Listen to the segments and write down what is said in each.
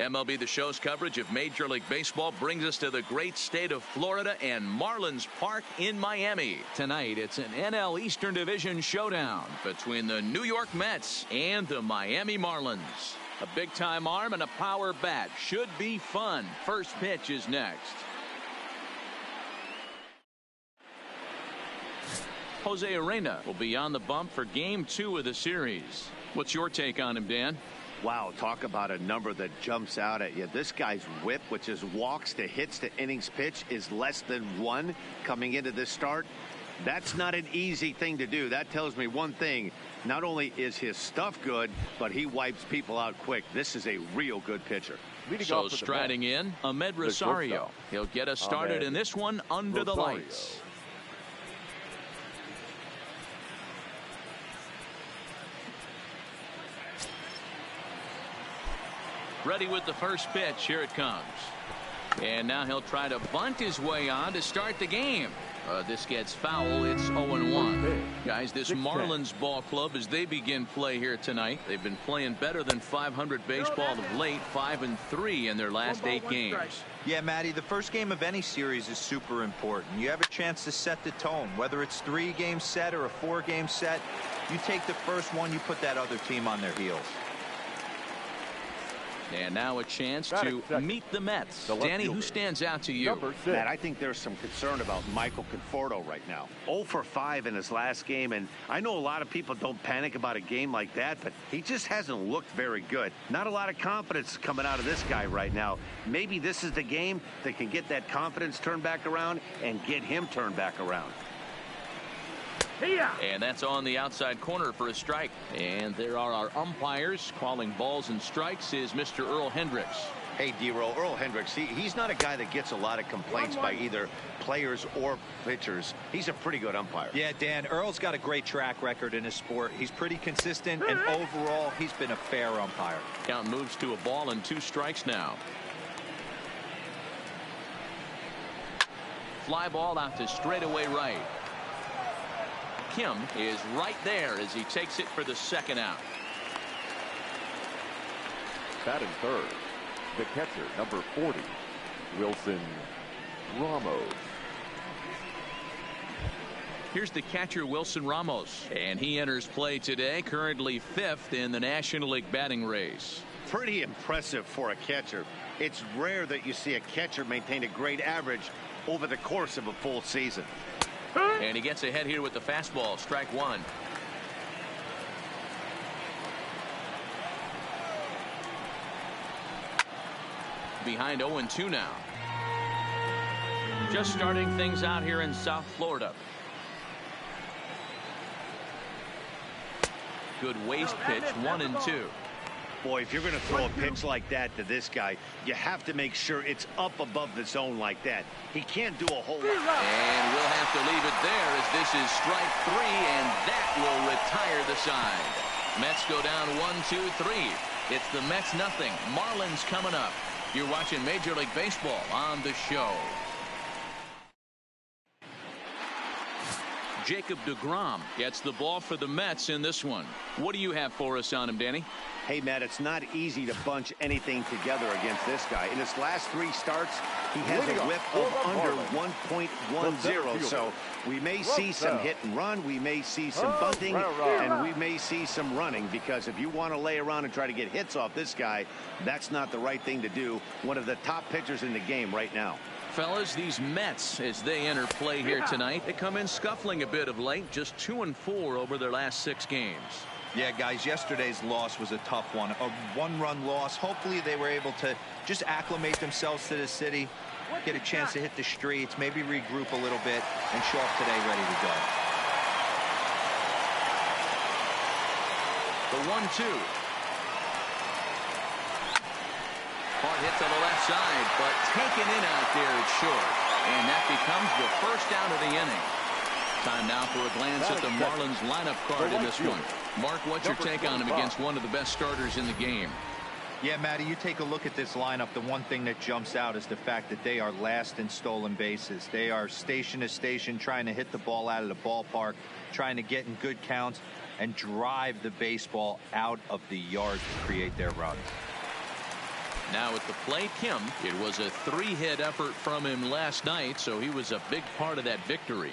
MLB The Show's coverage of Major League Baseball brings us to the great state of Florida and Marlins Park in Miami. Tonight, it's an NL Eastern Division showdown between the New York Mets and the Miami Marlins. A big-time arm and a power bat should be fun. First pitch is next. Jose Arena will be on the bump for Game 2 of the series. What's your take on him, Dan? Wow, talk about a number that jumps out at you. This guy's whip, which is walks to hits to innings pitch, is less than 1 coming into this start. That's not an easy thing to do. That tells me one thing. Not only is his stuff good, but he wipes people out quick. This is a real good pitcher. So striding in, Ahmed Rosario. He'll get us started in this one under the lights. Ready with the first pitch. Here it comes. And now he'll try to bunt his way on to start the game. This gets foul. It's 0-1. Guys, this Marlins ball club, as they begin play here tonight, they've been playing better than 500 baseball of late, 5-3 in their last 8 games. Yeah, Matty, the first game of any series is super important. You have a chance to set the tone, whether it's 3-game set or a 4-game set. You take the first one, you put that other team on their heels. And now a chance to meet the Mets. Danny, who stands out to you? Matt, I think there's some concern about Michael Conforto right now. 0 for 5 in his last game, and I know a lot of people don't panic about a game like that, but he just hasn't looked very good. Not a lot of confidence coming out of this guy right now. Maybe this is the game that can get that confidence turned back around and get him turned back around. And that's on the outside corner for a strike. And there are our umpires calling balls and strikes is Mr. Earl Hendricks. Hey, D-Roll, Earl Hendricks, he's not a guy that gets a lot of complaints by either players or pitchers. He's a pretty good umpire. Yeah, Dan, Earl's got a great track record in his sport. He's pretty consistent, and overall, he's been a fair umpire. Count moves to a ball and 2 strikes now. Fly ball out to straightaway right. Kim is right there as he takes it for the second out. Batting third, the catcher, number 40, Wilson Ramos. Here's the catcher, Wilson Ramos, and he enters play today, currently 5th in the National League batting race. Pretty impressive for a catcher. It's rare that you see a catcher maintain a great average over the course of a full season. And he gets ahead here with the fastball. Strike 1. Behind 0-2 now. Just starting things out here in South Florida. Good waist pitch, 1-2. Boy, if you're going to throw a pitch like that to this guy, you have to make sure it's up above the zone like that. He can't do a whole lot. And we'll have to leave it there as this is strike 3, and that will retire the side. Mets go down 1-2-3. It's the Mets nothing. Marlins coming up. You're watching Major League Baseball on The Show. Jacob deGrom gets the ball for the Mets in this one. What do you have for us on him, Danny? Hey, Matt, it's not easy to bunch anything together against this guy. In his last 3 starts, he has a whip of under 1.10. So we may see some hit and run. We may see some bunting, and we may see some running, because if you want to lay around and try to get hits off this guy, that's not the right thing to do. One of the top pitchers in the game right now. Fellas, these Mets, as they enter play here tonight, they come in scuffling a bit of late, just 2-4 over their last 6 games. Yeah, guys, yesterday's loss was a tough one. A 1-run loss. Hopefully they were able to just acclimate themselves to the city, get a chance to hit the streets, maybe regroup a little bit, and show up today ready to go. The 1-2. Hard hit to the left side, but taken in out there, it's short. And that becomes the first out of the inning. Time now for a glance at the Marlins lineup card in this one. Mark, what's your take on him against one of the best starters in the game? Yeah, Matty, you take a look at this lineup. The one thing that jumps out is the fact that they are last in stolen bases. They are station to station trying to hit the ball out of the ballpark, trying to get in good counts and drive the baseball out of the yard to create their runs. Now at the plate, Kim. It was a 3-hit effort from him last night, so he was a big part of that victory.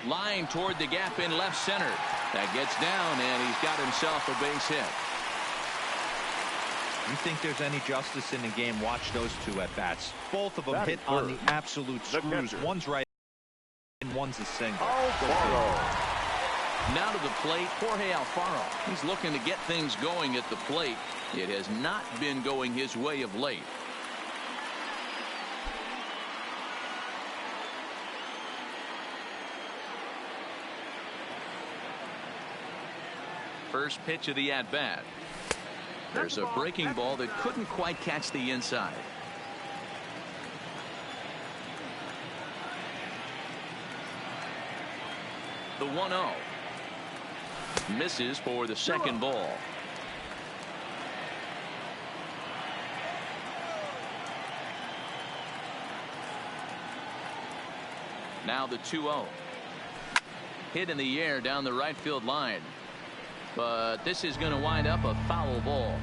Line toward the gap in left center. That gets down, and he's got himself a base hit. You think there's any justice in the game? Watch those two at bats. Both of them hit on the absolute screws. One's right and one's a single. Now to the plate, Jorge Alfaro. He's looking to get things going at the plate. It has not been going his way of late. First pitch of the at-bat. There's a breaking ball that couldn't quite catch the inside. The 1-0. Misses for the second ball. Now the 2-0. Hit in the air down the right field line. But this is going to wind up a foul ball.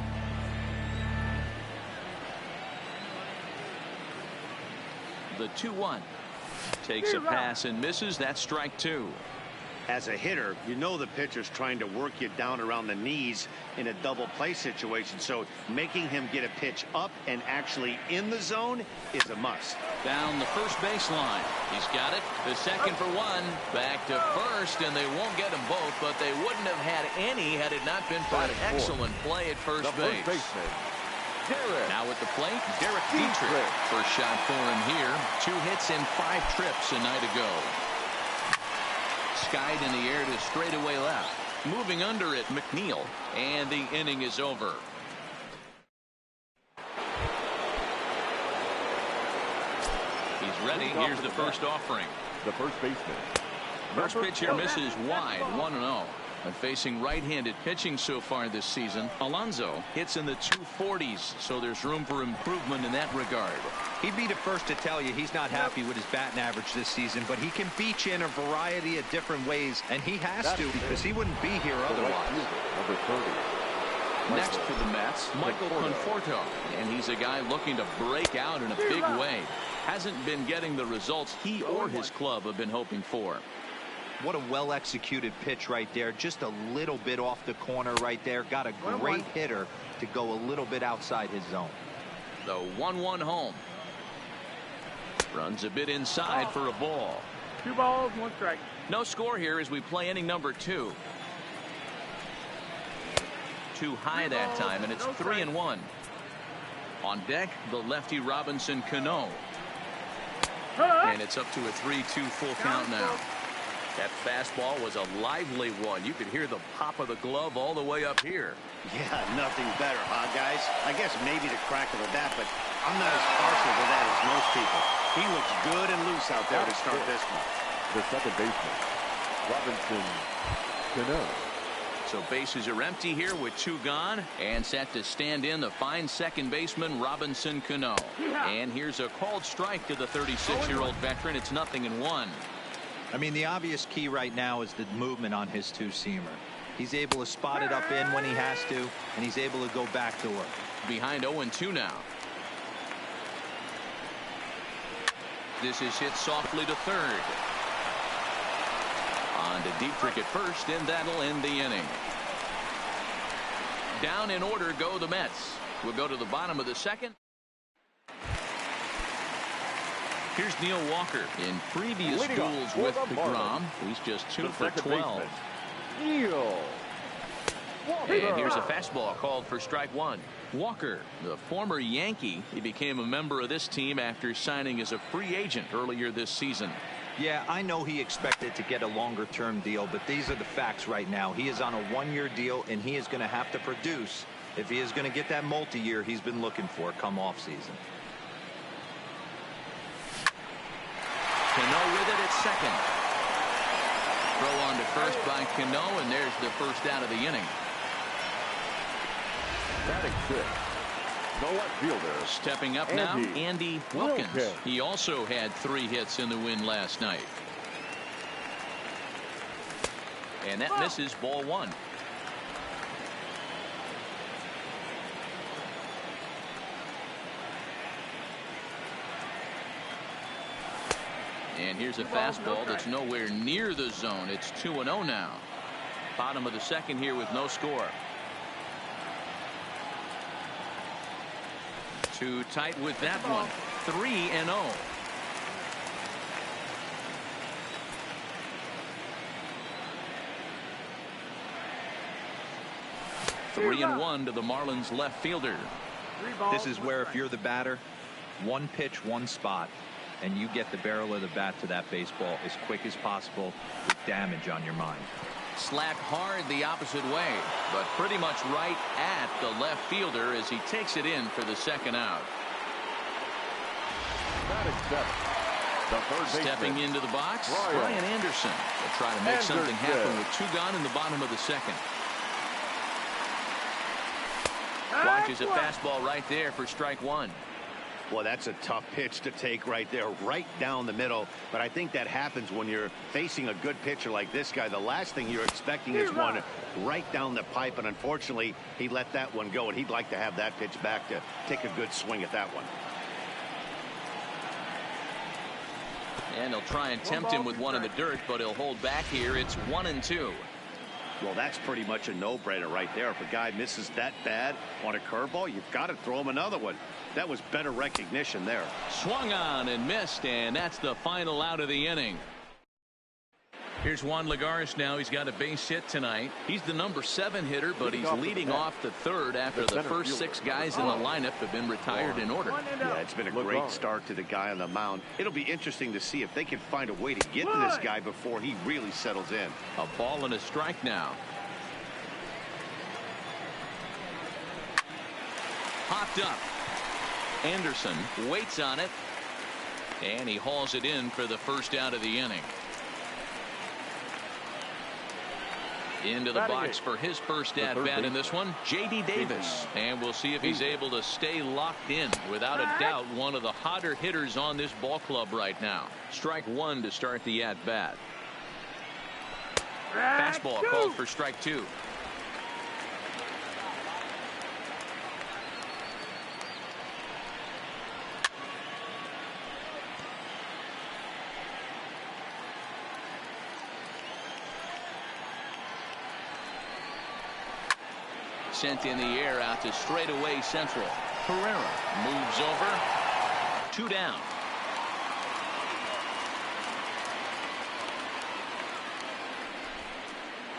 The 2-1. Takes a pass and misses. That's strike 2. As a hitter, you know the pitcher's trying to work you down around the knees in a double play situation, so making him get a pitch up and actually in the zone is a must. Down the first baseline. He's got it. The second for one. Back to first, and they won't get them both, but they wouldn't have had any had it not been for an excellent play at first base. Now at the plate, Derek Dietrich. First shot for him here. 2 hits and 5 trips a night ago. Skied in the air to straightaway left. Moving under it, McNeil, and the inning is over. He's ready. Here's the first offering. The first baseman. First pitch here misses wide, 1-0. And facing right-handed pitching so far this season, Alonso hits in the 240s, so there's room for improvement in that regard. He'd be the first to tell you he's not happy with his batting average this season, but he can beat you in a variety of different ways, and he has to because he wouldn't be here otherwise. Number 30. Next for the Mets, Michael Conforto, and he's a guy looking to break out in a big way. Hasn't been getting the results he or his club have been hoping for. What a well-executed pitch right there. Just a little bit off the corner right there. Got a great hitter to go a little bit outside his zone. The 1-1 home. Runs a bit inside for a ball. 2 balls, 1 strike. No score here as we play inning number 2. Too high that time, and it's 3-1. On deck, the lefty Robinson Cano. And it's up to a 3-2 full count now. That fastball was a lively one. You could hear the pop of the glove all the way up here. Yeah, nothing better, huh, guys? I guess maybe the crack of the bat, but I'm not as partial to that as most people. He looks good and loose out there to start this one. The second baseman, Robinson Cano. So bases are empty here with 2 gone, and set to stand in the fine second baseman Robinson Cano. And here's a called strike to the 36-year-old veteran. It's 0-1. I mean, the obvious key right now is the movement on his 2-seamer. He's able to spot it up in when he has to, and he's able to go back to work. Behind 0-2 now. This is hit softly to third. On to Dietrich at first, and that'll end the inning. Down in order go the Mets. We'll go to the bottom of the second. Here's Neil Walker. In previous duels with DeGrom, he's just 2 for 12. Neil. And here's a fastball called for strike 1. Walker, the former Yankee, he became a member of this team after signing as a free agent earlier this season. Yeah, I know he expected to get a longer-term deal, but these are the facts right now. He is on a 1-year deal, and he is going to have to produce if he is going to get that multi-year he's been looking for come off-season. Cano with it at second. Throw on to first by Cano, and there's the first out of the inning. Batting 6th, the left fielder. Stepping up now, Andy Wilkins. He also had 3 hits in the win last night. And that misses ball 1. And here's a fastball that's nowhere near the zone. It's 2-0 now. Bottom of the second here with no score. Too tight with that one. 3-0. 3-1 to the Marlins left fielder. This is where if you're the batter, one pitch, one spot, and you get the barrel of the bat to that baseball as quick as possible with damage on your mind. Slapped hard the opposite way, but pretty much right at the left fielder as he takes it in for the second out. Stepping into the box, Brian Anderson will try to make something happen with 2 gone in the bottom of the second. Watches a fastball right there for strike 1. Well, that's a tough pitch to take right there, right down the middle. But I think that happens when you're facing a good pitcher like this guy. The last thing you're expecting is one right down the pipe, and unfortunately, he let that one go, and he'd like to have that pitch back to take a good swing at that one. And they'll try and tempt him with one in the dirt, but he'll hold back here. It's 1-2. Well, that's pretty much a no-brainer right there. If a guy misses that bad on a curveball, you've got to throw him another one. That was better recognition there. Swung on and missed, and that's the final out of the inning. Here's Juan Lagares now. He's got a base hit tonight. He's the number 7 hitter, but he's leading off the third after the first 6 guys in the lineup have been retired in order. Yeah, it's been a great start to the guy on the mound. It'll be interesting to see if they can find a way to get to this guy before he really settles in. A ball and a strike now. Popped up. Anderson waits on it, and he hauls it in for the first out of the inning. Into the box for his first at-bat in this one, J.D. Davis. And we'll see if he's able to stay locked in. Without a doubt, one of the hotter hitters on this ball club right now. Strike 1 to start the at-bat. Fastball called for strike 2. Sent in the air out to straightaway central. Pereira moves over. 2 down.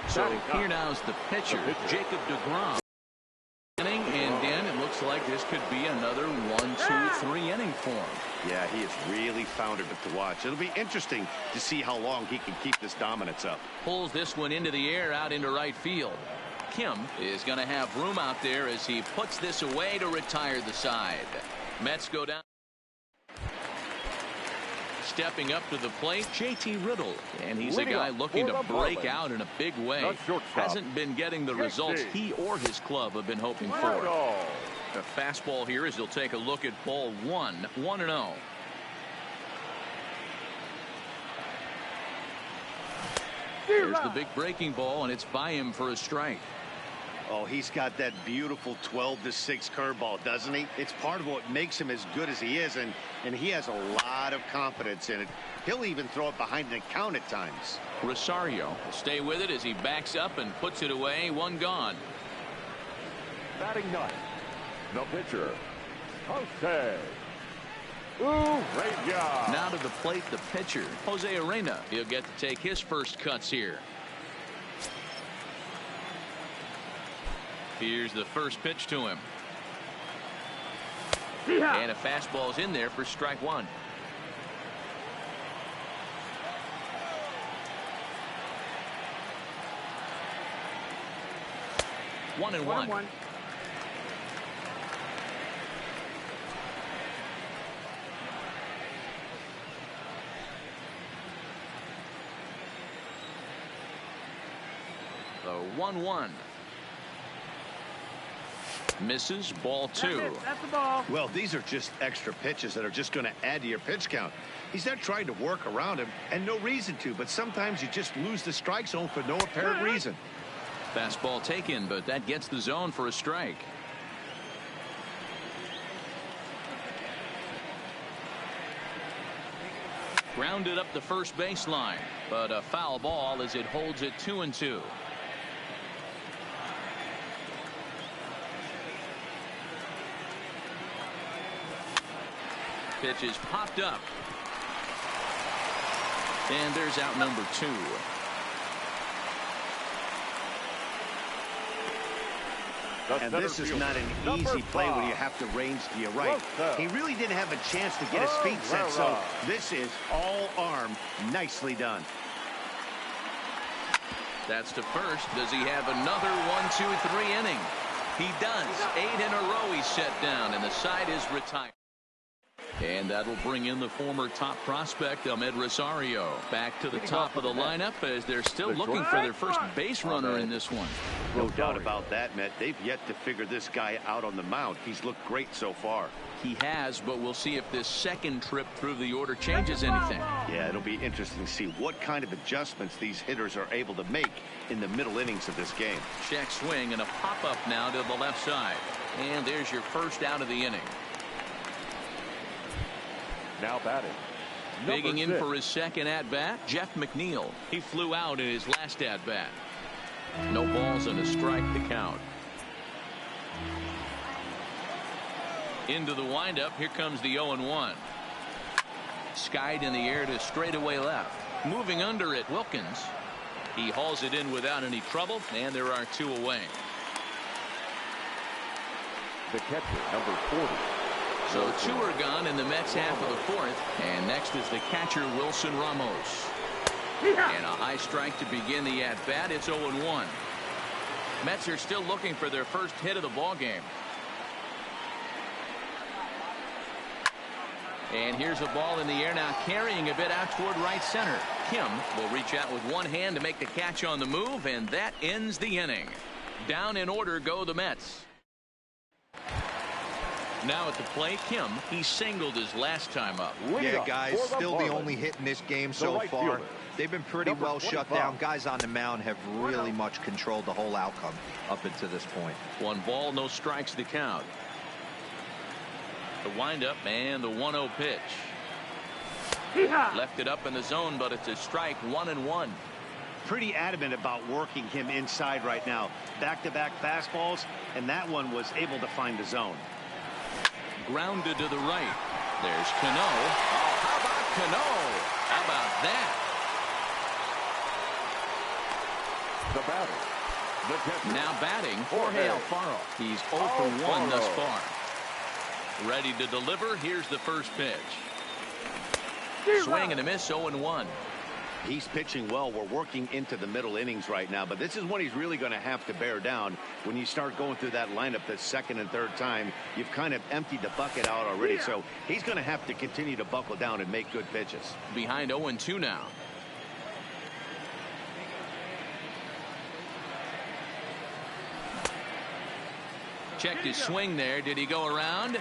So here now's the pitcher, Jacob deGrom. And Dan, it looks like this could be another 1, 2, 3 inning form. Yeah, he has really found it to watch. It'll be interesting to see how long he can keep this dominance up. Pulls this one into the air out into right field. Kim is going to have room out there as he puts this away to retire the side. Mets go down. Stepping up to the plate, J.T. Riddle. And he's a guy looking to break out in a big way. Hasn't been getting the results he or his club have been hoping for. The fastball here as he'll take a look at ball 1, 1-0. There's the big breaking ball, and it's by him for a strike. Oh, he's got that beautiful 12-6 curveball, doesn't he? It's part of what makes him as good as he is, and he has a lot of confidence in it. He'll even throw it behind the count at times. Rosario will stay with it as he backs up and puts it away. 1 gone. Batting 9, the pitcher, Jose Urena. Now to the plate, the pitcher, Jose Urena. He'll get to take his first cuts here. Here's the first pitch to him. And a fastball's in there for strike 1. One and one. The 1-1. Misses, ball 2. That's the ball. Well, these are just extra pitches that are just going to add to your pitch count. He's not trying to work around him, and no reason to, but sometimes you just lose the strike zone for no apparent reason. Fastball taken, but that gets the zone for a strike. Grounded up the first baseline, but a foul ball as it holds it 2-2. Pitch is popped up. And there's out number 2. And this is not an easy play when you have to range to your right. He really didn't have a chance to get his feet set, so this is all arm. Nicely done. That's to first. Does he have another 1-2-3 inning? He does. 8 in a row he's set down, and the side is retired. And that'll bring in the former top prospect, Ahmed Rosario, back to the top of the lineup as they're still looking for their first base runner in this one. No doubt about that, Matt. They've yet to figure this guy out on the mound. He's looked great so far. He has, but we'll see if this second trip through the order changes anything. Yeah, it'll be interesting to see what kind of adjustments these hitters are able to make in the middle innings of this game. Check swing and a pop-up now to the left side. And there's your first out of the inning. Now batting. Digging in for his second at-bat, Jeff McNeil. He flew out in his last at-bat. No balls and a strike to count. Into the windup. Here comes the 0-1. Skied in the air to straightaway left. Moving under it, Wilkins. He hauls it in without any trouble, and there are 2 away. The catcher, number 40. So 2 are gone in the Mets half of the 4th. And next is the catcher, Wilson Ramos. And a high strike to begin the at-bat. It's 0-1. Mets are still looking for their first hit of the ball game. And here's a ball in the air now, carrying a bit out toward right center. Kim will reach out with one hand to make the catch on the move, and that ends the inning. Down in order go the Mets. Now at the plate, Kim. He singled his last time up. Yeah, guys, still the only hit in this game so far. They've been pretty well shut down. Guys on the mound have really much controlled the whole outcome up until this point. 1 ball, no strikes to count. The windup and the 1-0 pitch. Left it up in the zone, but it's a strike. 1-1. Pretty adamant about working him inside right now. Back-to-back fastballs, and that one was able to find the zone. Grounded to the right. There's Cano. Oh, how about Cano? How about that? The batter. The catcher. Now batting, Jorge Alfaro. He's 0 for 1 thus far. Ready to deliver. Here's the first pitch. Swing and a miss. 0-1. He's pitching well. We're working into the middle innings right now, but this is when he's really going to have to bear down. When you start going through that lineup the second and third time, you've kind of emptied the bucket out already, so he's going to have to continue to buckle down and make good pitches. Behind 0-2 now. Checked his swing there. Did he go around?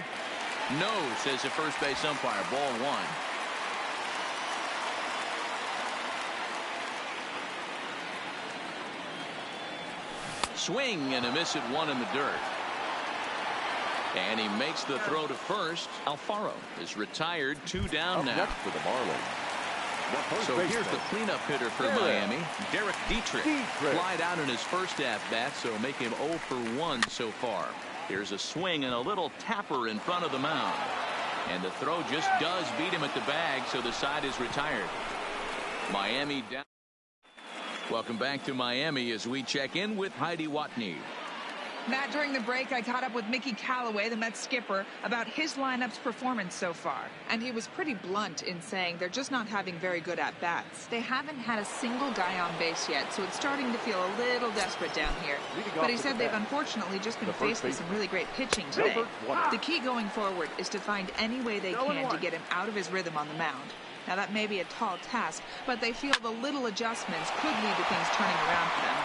No, says the first base umpire. Ball 1. Swing and a miss at 1 in the dirt. And he makes the throw to first. Alfaro is retired. 2 down now. Next for the Marlins. So here's the cleanup hitter for Miami, Derek Dietrich. Flied out in his first at-bat, so make him 0 for 1 so far. Here's a swing and a little tapper in front of the mound. And the throw just does beat him at the bag, so the side is retired. Miami down. Welcome back to Miami as we check in with Heidi Watney. Matt, during the break, I caught up with Mickey Callaway, the Mets skipper, about his lineup's performance so far. And he was pretty blunt in saying they're just not having very good at-bats. They haven't had a single guy on base yet, so it's starting to feel a little desperate down here. But he said they've unfortunately just been faced with some really great pitching today. The key going forward is to find any way they can to get him out of his rhythm on the mound. Now, that may be a tall task, but they feel the little adjustments could lead to things turning around for them.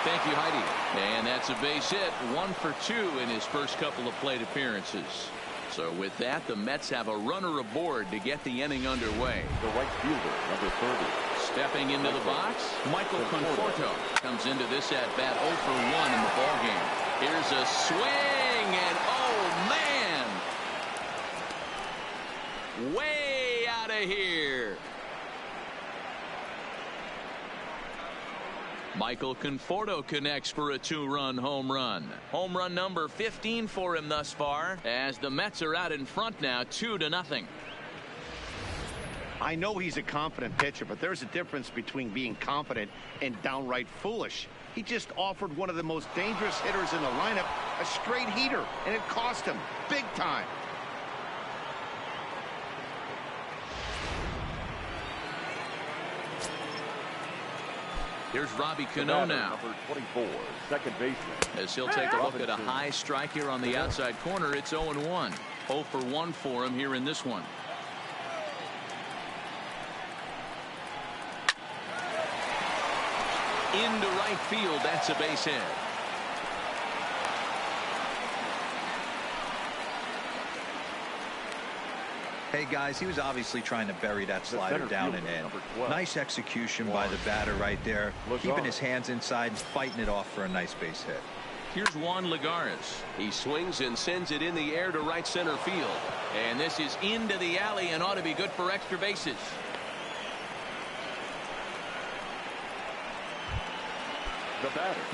Thank you, Heidi. And that's a base hit. 1 for 2 in his first couple of plate appearances. So with that, the Mets have a runner aboard to get the inning underway. The right fielder, number 30. Stepping into the box, Michael Conforto comes into this at-bat 0 for 1 in the ballgame. Here's a swing, and oh, man! Way out of here. Michael Conforto connects for a 2-run home run. Home run number 15 for him thus far, as the Mets are out in front now 2-0. I know he's a confident pitcher, but there's a difference between being confident and downright foolish. He just offered one of the most dangerous hitters in the lineup a straight heater, and it cost him big time. Here's Robbie Cano now. Number 24, second baseman. As he'll take a look at a high strike here on the outside corner, it's 0-1. 0 for 1 for him here in this one. Into right field, that's a base hit. Hey guys, he was obviously trying to bury that slider down and in. Nice execution by the batter right there, keeping his hands inside and fighting it off for a nice base hit. Here's Juan Lagares. He swings and sends it in the air to right center field. And this is into the alley and ought to be good for extra bases.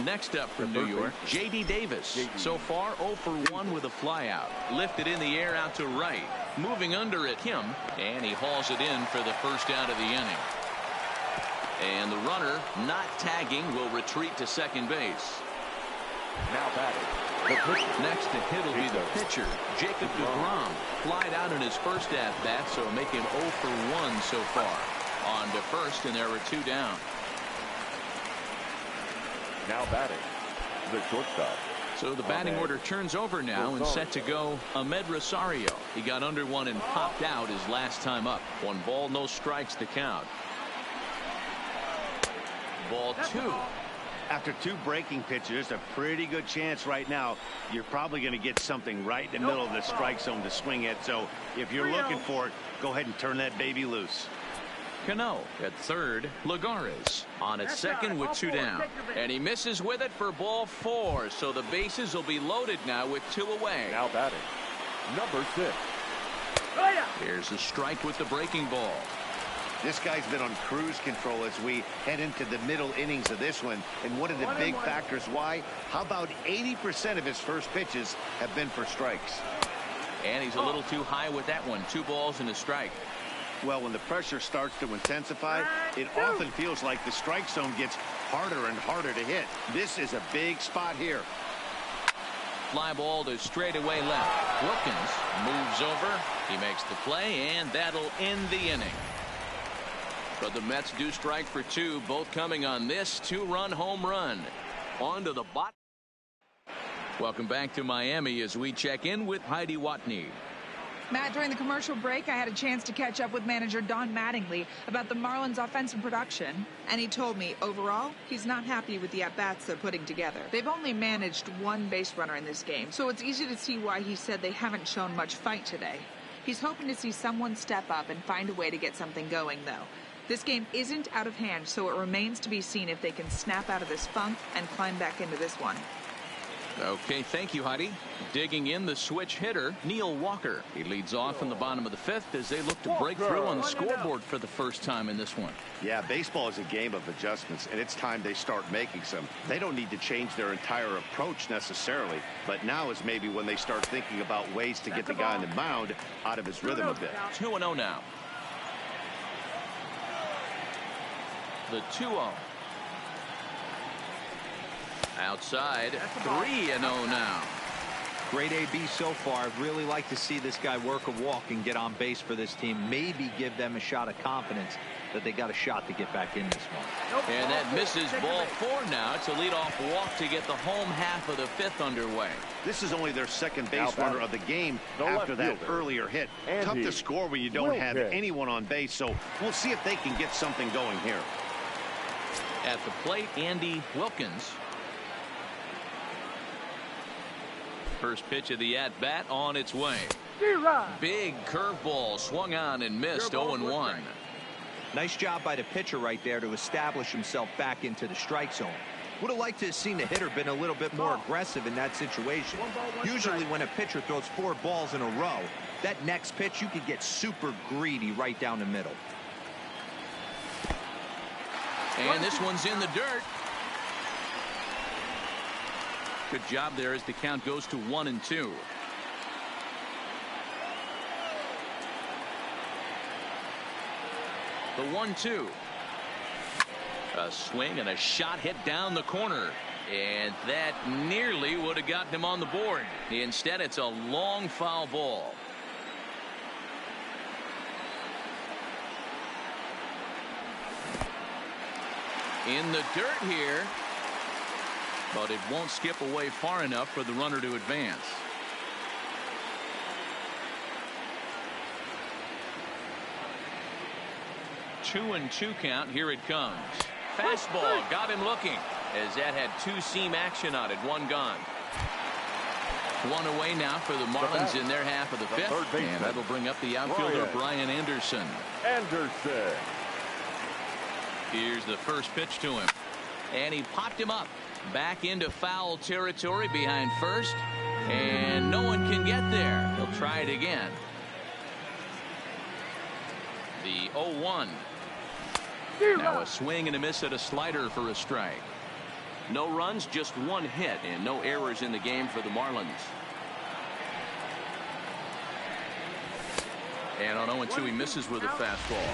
Next up from New York, J.D. Davis. So far 0 for 1 with a flyout. Lifted in the air out to right. Moving under at him, and he hauls it in for the first out of the inning. And the runner, not tagging, will retreat to second base. Now batting. Next to hit will be the pitcher, Jacob deGrom. Flied out in his first at-bat, so make him 0 for 1 so far. On to first, and there are 2 down. Now batting, the shortstop. So the batting order turns over now and set to go Ahmed Rosario. He got under one and popped out his last time up. 1 ball, no strikes to count. Ball 2. After 2 breaking pitches, a pretty good chance right now you're probably going to get something right in the middle of the strike zone to swing at. So if you're looking for it, go ahead and turn that baby loose. Cano at third. Lagares on at second with 2 down. And he misses with it for ball 4. So the bases will be loaded now with 2 away. Now batting, number 6. Here's a strike with the breaking ball. This guy's been on cruise control as we head into the middle innings of this one. And one of the big factors why, how about 80% of his first pitches have been for strikes? And he's a little too high with that one. 2 balls and a strike. Well, when the pressure starts to intensify, it often feels like the strike zone gets harder and harder to hit. This is a big spot here. Fly ball to straightaway left. Wilkins moves over. He makes the play, and that'll end the inning. But the Mets do strike for 2, both coming on this 2-run home run. On to the bottom. Welcome back to Miami as we check in with Heidi Watney. Matt, during the commercial break, I had a chance to catch up with manager Don Mattingly about the Marlins' offensive production. And he told me, overall, he's not happy with the at-bats they're putting together. They've only managed 1 base runner in this game, so it's easy to see why he said they haven't shown much fight today. He's hoping to see someone step up and find a way to get something going, though. This game isn't out of hand, so it remains to be seen if they can snap out of this funk and climb back into this one. Okay, thank you, Heidi. Digging in the switch hitter, Neil Walker. He leads off in the bottom of the 5th as they look to break through on the scoreboard for the first time in this one. Yeah, baseball is a game of adjustments, and it's time they start making some. They don't need to change their entire approach necessarily, but now is maybe when they start thinking about ways to get the guy on the mound out of his rhythm a bit. 2-0 now. The 2-0. Outside, 3-0 now. Great AB so far. I'd really like to see this guy work a walk and get on base for this team. Maybe give them a shot of confidence that they got a shot to get back in this one. And that misses ball 4 now. It's a leadoff walk to get the home half of the 5th underway. This is only their second base runner of the game after that earlier hit. Tough to score when you don't have anyone on base, so we'll see if they can get something going here. At the plate, Andy Wilkins. First pitch of the at-bat on its way. Big curveball swung on and missed. 0-1. Nice job by the pitcher right there to establish himself back into the strike zone. Would have liked to have seen the hitter been a little bit more aggressive in that situation. Usually when a pitcher throws 4 balls in a row, that next pitch you could get super greedy right down the middle. And this one's in the dirt. Good job there as the count goes to 1-2. The 1-2. A swing and a shot hit down the corner. And that nearly would have gotten him on the board. Instead, it's a long foul ball. In the dirt here. But it won't skip away far enough for the runner to advance. Two and two count. Here it comes. Fastball got him looking as that had two-seam action on it. One gone. One away now for the Marlins in their half of the fifth. And that'll bring up the outfielder Brian Anderson. Here's the first pitch to him. And he popped him up. Back into foul territory behind first. And no one can get there. He'll try it again. The 0-1. Now a swing and a miss at a slider for a strike. No runs, just one hit, and no errors in the game for the Marlins. And on 0-2, he misses with a fastball.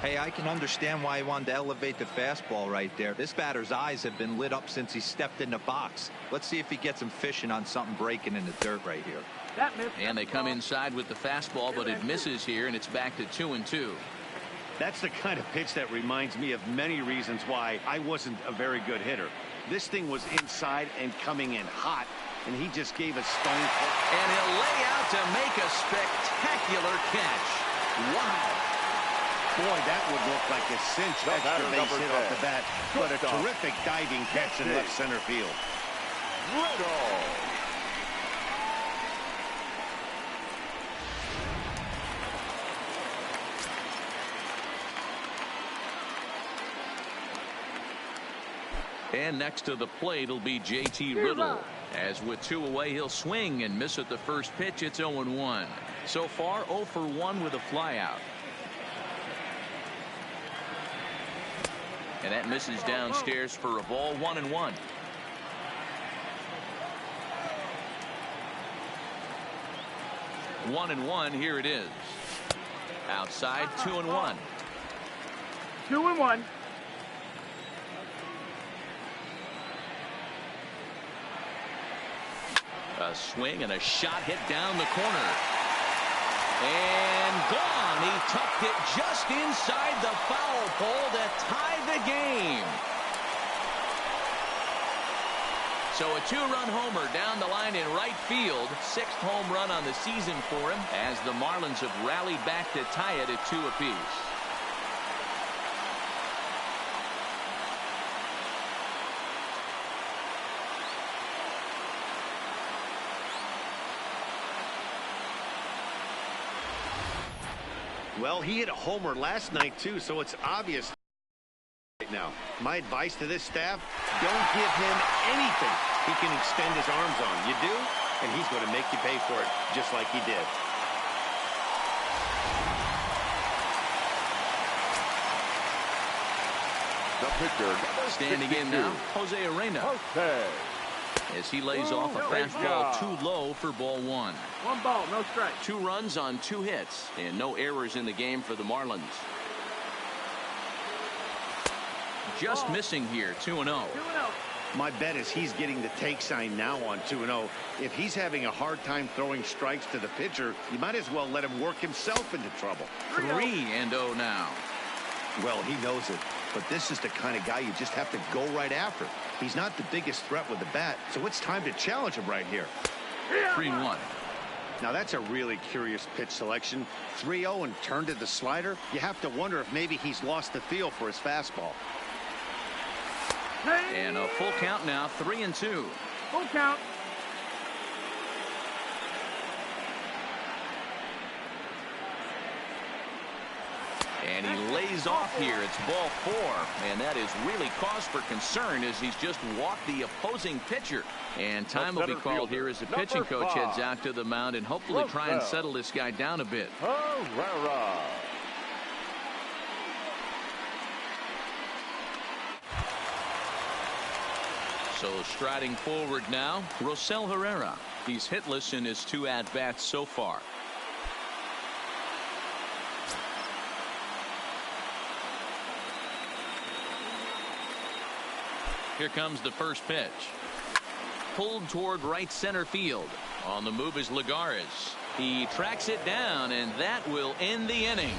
Hey, I can understand why he wanted to elevate the fastball right there. This batter's eyes have been lit up since he stepped in the box. Let's see if he gets him fishing on something breaking in the dirt right here. And they come inside with the fastball, but it misses here, and it's back to 2-2. That's the kind of pitch that reminds me of many reasons why I wasn't a very good hitter. This thing was inside and coming in hot, and he just gave a stone. And he'll lay out to make a spectacular catch. Wow. Boy, that would look like a cinch extra base hit off the bat. But a terrific diving catch in left center field. And next to the plate will be JT Riddle. As with two away, he'll swing and miss at the first pitch. It's 0-1. So far, 0 for 1 with a flyout. And that misses downstairs for a ball. 1-1. One and one. Here it is. Outside, 2-1. 2-1. A swing and a shot hit down the corner. And gone. He tucked it just inside the foul pole to tie the game. So a two-run homer down the line in right field. Sixth home run on the season for him as the Marlins have rallied back to tie it at 2 apiece. Well, he hit a homer last night, too, so it's obvious right now. My advice to this staff, don't give him anything he can extend his arms on. You do, and he's going to make you pay for it, just like he did. The pitcher, standing in now, Jose Arena. As he lays off a fastball too low for ball 1. 1 ball, no strike. 2 runs on 2 hits and no errors in the game for the Marlins. Just missing here, 2-0. 2-0. My bet is he's getting the take sign now on 2-0. If he's having a hard time throwing strikes to the pitcher, you might as well let him work himself into trouble. 3-0 now. Well, he knows it, but this is the kind of guy you just have to go right after. He's not the biggest threat with the bat, so it's time to challenge him right here. 3-1. Now that's a really curious pitch selection. 3-0 and turned to the slider. You have to wonder if maybe he's lost the feel for his fastball. And a full count now, 3-2. Full count. And he lays off here. It's ball 4. And that is really cause for concern as he's just walked the opposing pitcher. And time will be called here as the pitching coach heads out to the mound and hopefully try and settle this guy down a bit. So striding forward now, Rosell Herrera. He's hitless in his 2 at-bats so far. Here comes the first pitch. Pulled toward right center field. On the move is Ligares. He tracks it down, and that will end the inning.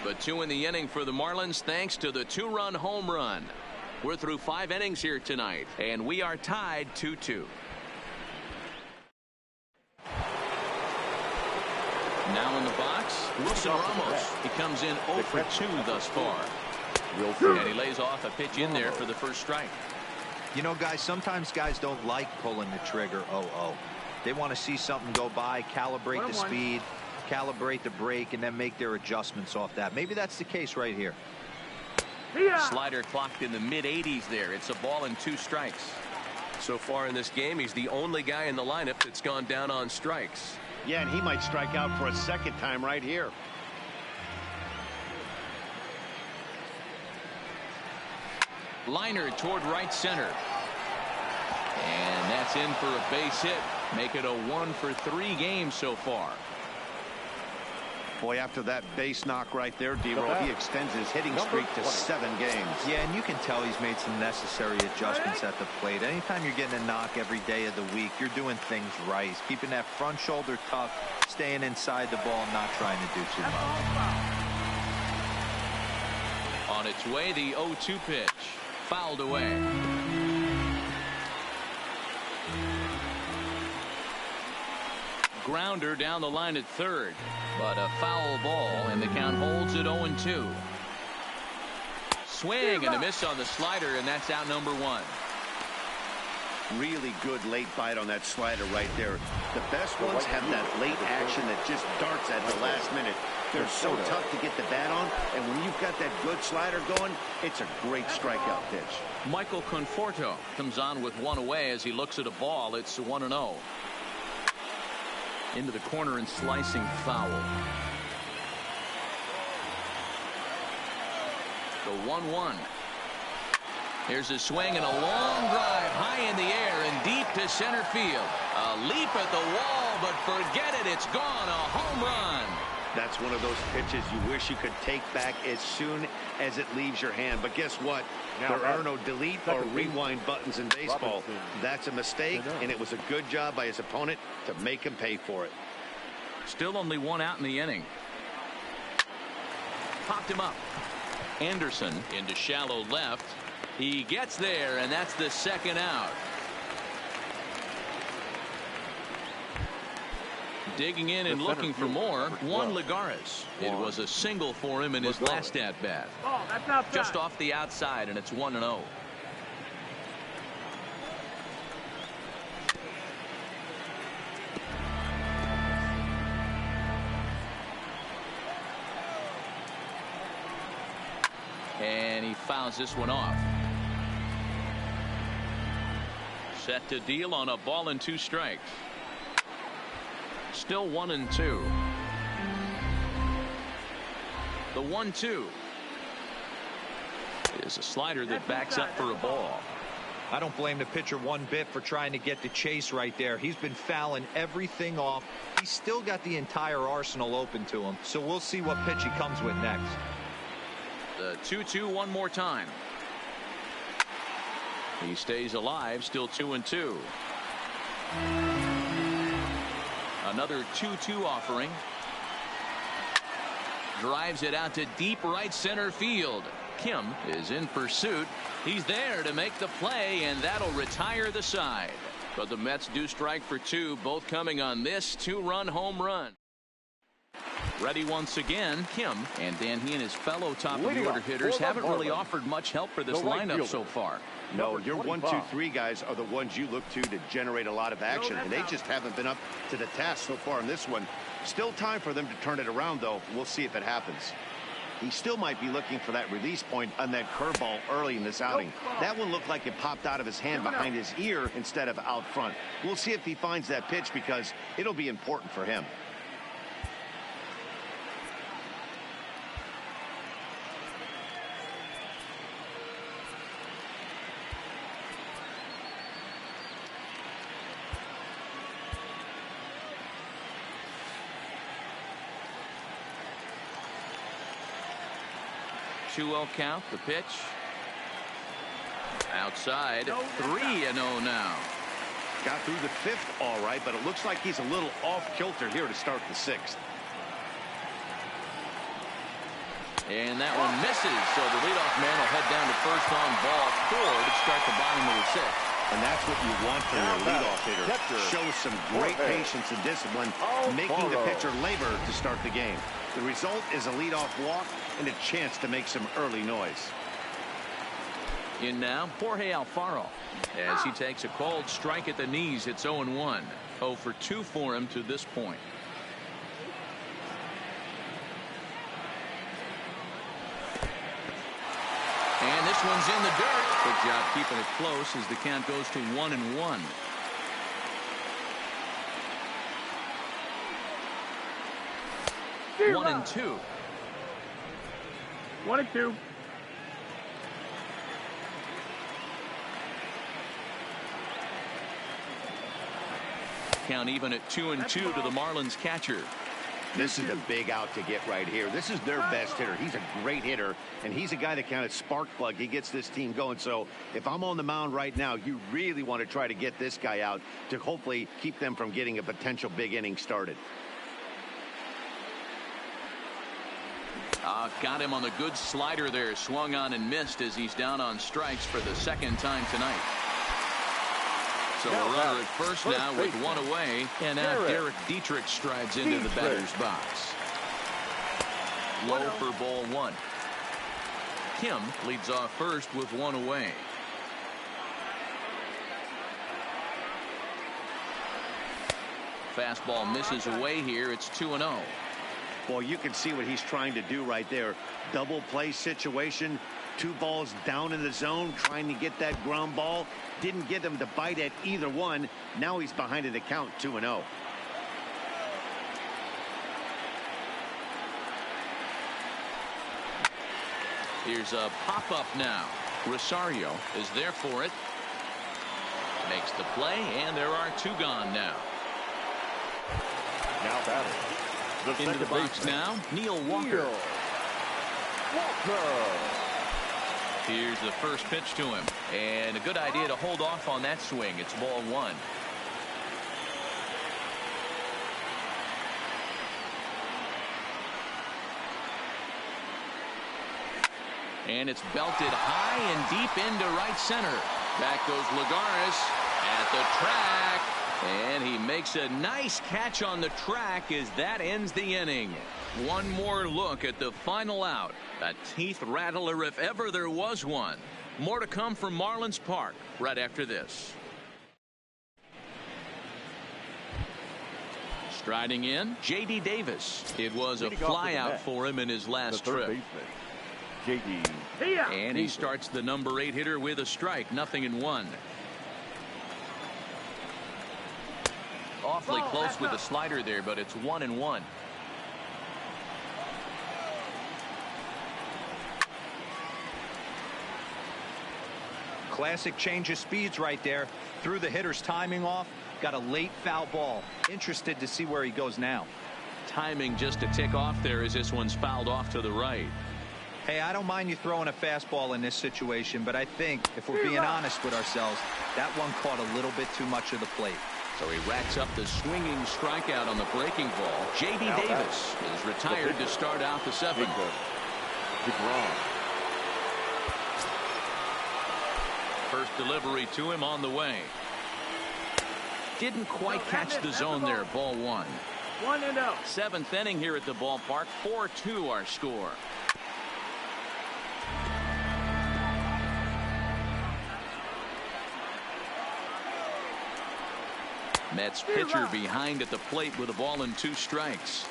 But 2 in the inning for the Marlins thanks to the 2-run home run. We're through 5 innings here tonight, and we are tied 2-2. Now in the box, Wilson Ramos. He comes in 0 for 2 thus far. And he lays off a pitch in there for the first strike. You know, guys, sometimes guys don't like pulling the trigger 0-0. They want to see something go by, calibrate the speed, calibrate the break, and then make their adjustments off that. Maybe that's the case right here. Slider clocked in the mid-80s there. It's a ball and 2 strikes. So far in this game, he's the only guy in the lineup that's gone down on strikes. Yeah, and he might strike out for a second time right here. Liner toward right center. And that's in for a base hit. Make it a 1 for 3 game so far. Boy, after that base knock right there, D-Roll, he extends his hitting streak to 7 games. Yeah, and you can tell he's made some necessary adjustments at the plate. Anytime you're getting a knock every day of the week, you're doing things right. He's keeping that front shoulder tough, staying inside the ball, not trying to do too much. On its way, the 0-2 pitch. Fouled away. Grounder down the line at third, but a foul ball, and the count holds at 0-2. Swing and a miss on the slider, and that's out number 1. Really good late bite on that slider right there. The best ones have that late action that just darts at the last minute. They're so tough to get the bat on, and when you've got that good slider going, it's a great strikeout pitch. Michael Conforto comes on with 1 away as he looks at a ball. It's 1-0. Into the corner and slicing foul. The 1-1. Here's a swing and a long drive high in the air and deep to center field. A leap at the wall, but forget it. It's gone. A home run. That's one of those pitches you wish you could take back as soon as it leaves your hand. But guess what? There are no delete or rewind buttons in baseball. That's a mistake, and it was a good job by his opponent to make him pay for it. Still only 1 out in the inning. Popped him up. Anderson into shallow left. He gets there, and that's the 2nd out. Digging in and looking for more, Juan Ligares. It was a single for him in his last at-bat. Just off the outside, and it's 1-0. And he fouls this one off. Set to deal on a ball and 2 strikes. Still 1-2. The 1-2 is a slider that backs up for a ball. I don't blame the pitcher one bit for trying to get the chase right there. He's been fouling everything off. He's still got the entire arsenal open to him. So we'll see what pitch he comes with next. The 2-2 one more time. He stays alive, still 2-2. Another 2-2 offering. Drives it out to deep right center field. Kim is in pursuit. He's there to make the play, and that'll retire the side. But the Mets do strike for 2, both coming on this 2-run home run. Ready once again, Kim, and Dan, he and his fellow top-of-the-order hitters haven't really offered much help for this lineup so far. No, your 1, 2, 3 guys are the ones you look to generate a lot of action, and they just haven't been up to the task so far in this one. Still time for them to turn it around, though. We'll see if it happens. He still might be looking for that release point on that curveball early in this outing. That one looked like it popped out of his hand behind his ear instead of out front. We'll see if he finds that pitch because it'll be important for him. 2-0 count. The pitch. Outside. 3-0 now. Got through the 5th all right, but it looks like he's a little off kilter here to start the 6th. And that one misses, so the leadoff man will head down to first on ball 4 to start the bottom of the 6th. And that's what you want from your leadoff hitter. Show some great patience and discipline, making the pitcher labor to start the game. The result is a leadoff walk and a chance to make some early noise. In now, Jorge Alfaro. As he takes a cold strike at the knees, it's 0-1. 0 for 2 for him to this point. And this one's in the dirt. Good job keeping it close as the count goes to 1-1. Zero. 1-2. 1-2. Count even at 2-2 to the Marlins catcher. This is a big out to get right here. This is their best hitter. He's a great hitter, and he's a guy that kind of spark plug. He gets this team going. So if I'm on the mound right now, you really want to try to get this guy out to hopefully keep them from getting a potential big inning started. Got him on the good slider there. Swung on and missed as he's down on strikes for the 2nd time tonight. So a runner at first now with 1 away. And now Derek Dietrich strides into the batter's box. Low for ball 1. Kim leads off first with 1 away. Fastball misses away here. It's 2-0. Well, you can see what he's trying to do right there. Double play situation. 2 balls down in the zone, trying to get that ground ball. Didn't get him to bite at either one. Now he's behind in the count, 2-0. Here's a pop-up now. Rosario is there for it. Makes the play, and there are 2 gone now. Now batting. Into the box now, Neil Walker. Here's the first pitch to him. And a good idea to hold off on that swing. It's ball 1. And it's belted high and deep into right center. Back goes Lagares at the track. And he makes a nice catch on the track as that ends the inning. One more look at the final out. A teeth rattler if ever there was one. More to come from Marlins Park right after this. Striding in, J.D. Davis. It was a flyout for him in his last trip. J.D. And he starts the number 8 hitter with a strike. 0-1. Awfully close with the slider there, but it's 1-1. Classic change of speeds right there. Threw the hitter's timing off. Got a late foul ball. Interested to see where he goes now. Timing just to tick off there as this one's fouled off to the right. Hey, I don't mind you throwing a fastball in this situation, but I think if we're being honest with ourselves, that one caught a little bit too much of the plate. So he racks up the swinging strikeout on the breaking ball. J.D. Davis is retired to start out the 7th. First delivery to him on the way. Didn't quite catch the zone there. Ball 1. 1-0. 7th inning here at the ballpark. 4-2 our score. Mets pitcher behind at the plate with a ball and 2 strikes.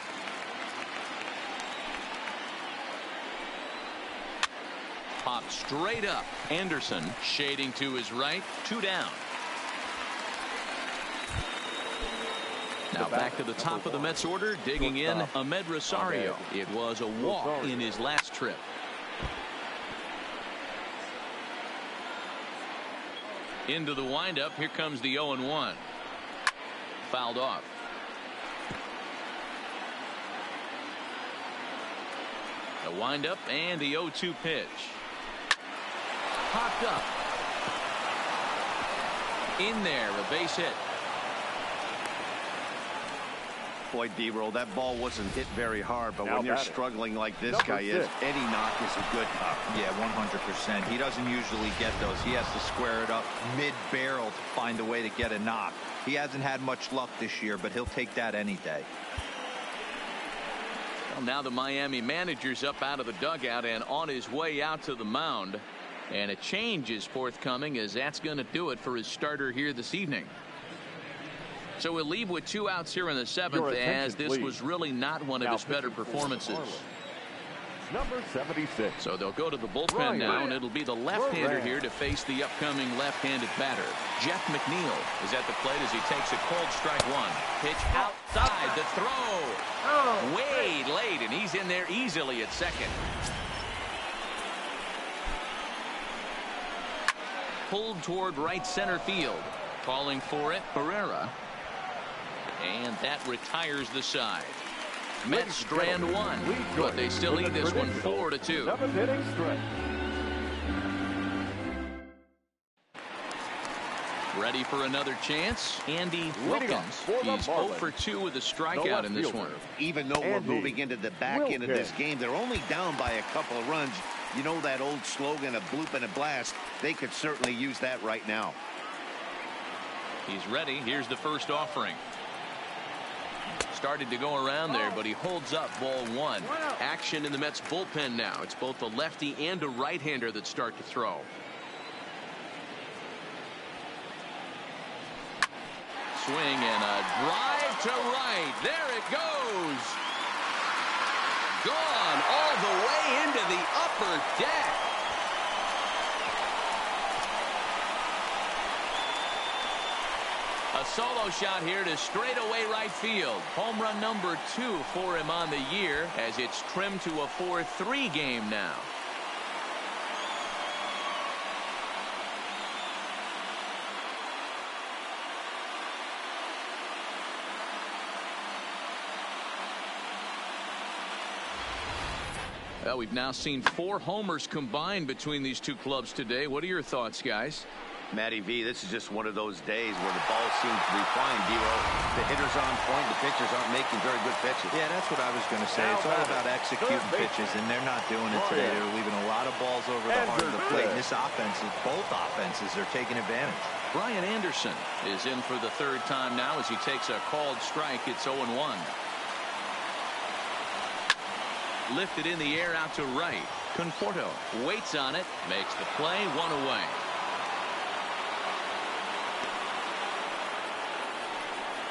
Popped straight up. Anderson shading to his right. 2 down. Now back to the top of the Mets order. Digging in, Ahmed Rosario. It was a walk in his last trip. Into the windup. Here comes the 0-1. Fouled off. The windup and the 0-2 pitch. Popped up. In there, a base hit. Boy, D-roll, that ball wasn't hit very hard, but Now when you're batting. struggling like this Number guy is, 6. any knock is a good knock. Yeah, 100%. He doesn't usually get those. He has to square it up mid-barrel to find a way to get a knock. He hasn't had much luck this year, but he'll take that any day. Well, now the Miami manager's up out of the dugout and on his way out to the mound. And a change is forthcoming, as that's going to do it for his starter here this evening. So we'll leave with 2 outs here in the 7th, as this was really not one of his better performances. Number 76. So they'll go to the bullpen now, and it'll be the left-hander here to face the upcoming left-handed batter. Jeff McNeil is at the plate as he takes a cold strike 1. Pitch outside, the throw. Way late, and he's in there easily at second. Pulled toward right center field. Calling for it, Barrera. And that retires the side. Mets strand 1, but they still lead this one 4-2. 7th inning stretch. Ready for another chance? Andy Wilkins. He's 0 for 2 with a strikeout in this one. Even though we're moving into the back end of this game, they're only down by a couple of runs. You know that old slogan of bloop and a blast? They could certainly use that right now. He's ready. Here's the first offering. Started to go around there, but he holds up ball 1. Action in the Mets bullpen now. It's both a lefty and a right-hander that start to throw. Swing and a drive to right. There it goes. Gone all the way into the upper deck. A solo shot here to straightaway right field. Home run number 2 for him on the year, as it's trimmed to a 4-3 game now. Well, we've now seen 4 homers combined between these two clubs today. What are your thoughts, guys? Matty V, this is just one of those days where the ball seems to be flying, D-roll. The hitter's on point, the pitchers aren't making very good pitches. Yeah, that's what I was going to say. It's all about executing pitches, and they're not doing it today. They're leaving a lot of balls over the heart of the plate. And this offense, both offenses are taking advantage. Brian Anderson is in for the 3rd time now as he takes a called strike. It's 0-1. Lifted in the air out to right. Conforto waits on it, makes the play, 1 away.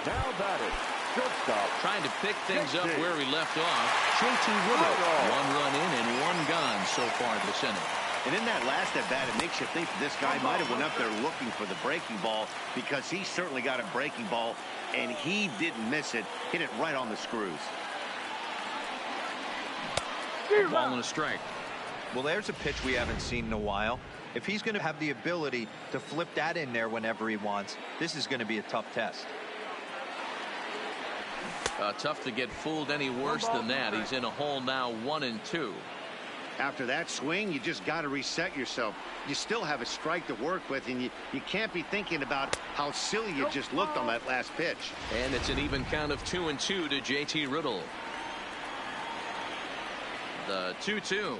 Now batting, shortstop. Trying to pick things up where he left off. JT Riddle. 1 run in and 1 gone so far this inning. And in that last at bat, it makes you think that this guy might have went up there looking for the breaking ball, because he certainly got a breaking ball, and he didn't miss it. Hit it right on the screws. A ball and a strike. Well, there's a pitch we haven't seen in a while. If he's going to have the ability to flip that in there whenever he wants, this is going to be a tough test. Tough to get fooled any worse than that. He's in a hole now, 1-2. After that swing, you just got to reset yourself. You still have a strike to work with, and you can't be thinking about how silly you just looked on that last pitch. And it's an even count of 2-2 to JT Riddle. The 2-2.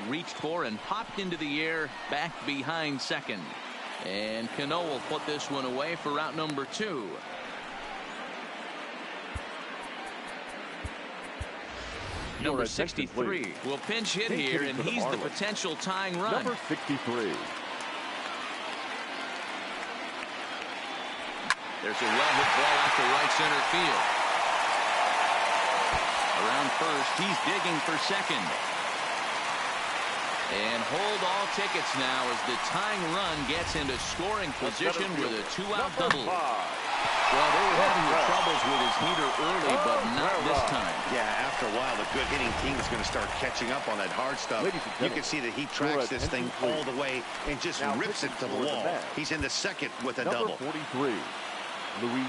Reached for and popped into the air, back behind second. And Cano will put this one away for route number 2. Number 63 will pinch hit here, and he's the potential tying run. Number 63. There's a well-hit ball out to right center field. Around first, he's digging for second. And hold all tickets now as the tying run gets into scoring position with a 2-out double. Well, they were having troubles with his heater early, but not this time. Yeah, after a while, the good hitting team is going to start catching up on that hard stuff. You can see that he tracks this thing all the way and just rips it to the wall. He's in the second with a double. 43.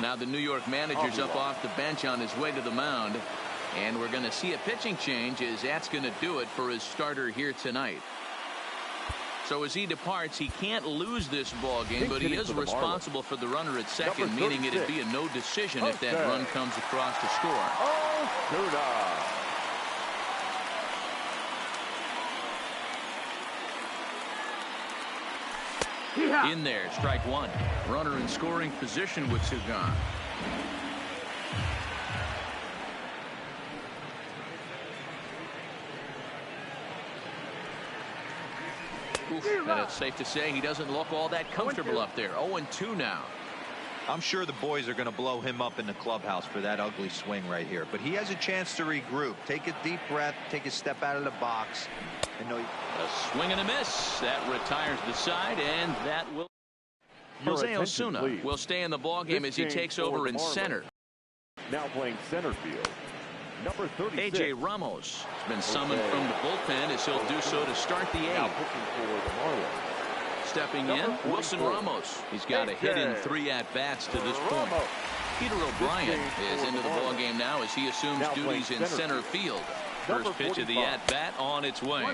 Now the New York manager's up off the bench on his way to the mound. And we're going to see a pitching change, as that's going to do it for his starter here tonight. So as he departs, he can't lose this ball game, but he is responsible for the runner at second, meaning it'd be a no decision if that run comes across to score. In there, strike one. Runner in scoring position with two gone. And it's safe to say he doesn't look all that comfortable up there. 0-2 now. I'm sure the boys are going to blow him up in the clubhouse for that ugly swing right here. But he has a chance to regroup. Take a deep breath. Take a step out of the box. A swing and a miss. That retires the side, and that will. Jose Osuna will stay in the ballgame as he takes over in center. Now playing center field, number 36. A.J. Ramos has been summoned from the bullpen as he'll do so to start the eighth. Stepping in, Wilson Ramos. He's got a hit in 3 at-bats to this point. Peter O'Brien is into the ballgame now as he assumes duties in center field. First pitch of the at-bat on its way.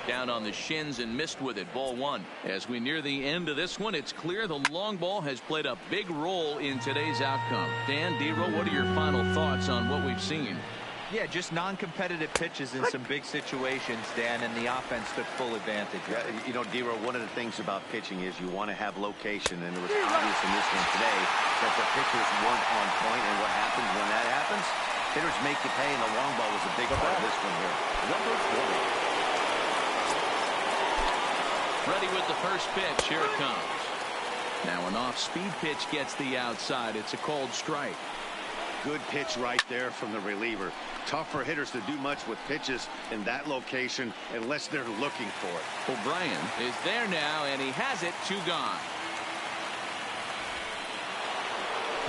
Down on the shins and missed with it. Ball one. As we near the end of this one, it's clear the long ball has played a big role in today's outcome. Dan, D-Roll, what are your final thoughts on what we've seen? Yeah, just non-competitive pitches in some big situations, Dan, and the offense took full advantage. Yeah, you know, D-Roll, one of the things about pitching is you want to have location, and it was obvious in this one today that the pitchers weren't on point, and what happens when that happens? Hitters make you pay, and the long ball was a big part of this one here. Number 20. Ready with the first pitch. Here it comes. Now an off-speed pitch gets the outside. It's a called strike. Good pitch right there from the reliever. Tough for hitters to do much with pitches in that location unless they're looking for it. O'Brien is there now, and he has it. 2 gone.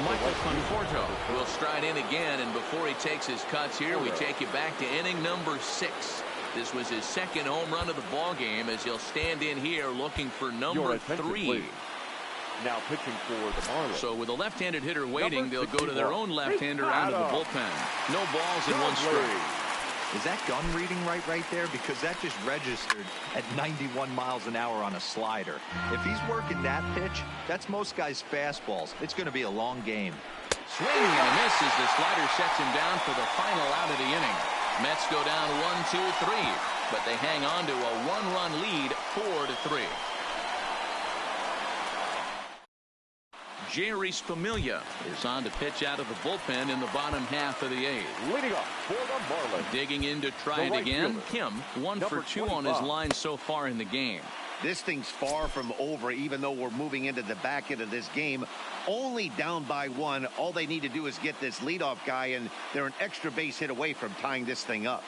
Michael Conforto will stride in again, and before he takes his cuts here, we take you back to inning number 6. This was his second home run of the ball game as he'll stand in here looking for number 3. Now pitching for the Marlins. So with a left-handed hitter waiting, they'll go to their own left-hander out of the bullpen. No balls and 1 strike. Is that gun reading right there? Because that just registered at 91 miles an hour on a slider. If he's working that pitch, that's most guys' fastballs. It's going to be a long game. Swing and a miss as the slider sets him down for the final out of the inning. Mets go down 1-2-3, but they hang on to a 1-run lead, 4-3. Jerry Familia is on to pitch out of the bullpen in the bottom half of the 8th. Leading up for the Marlins. Digging in to try it again. Kim, 1 for 2 on his line so far in the game. This thing's far from over, even though we're moving into the back end of this game. Only down by 1. All they need to do is get this leadoff guy, and they're an extra base hit away from tying this thing up.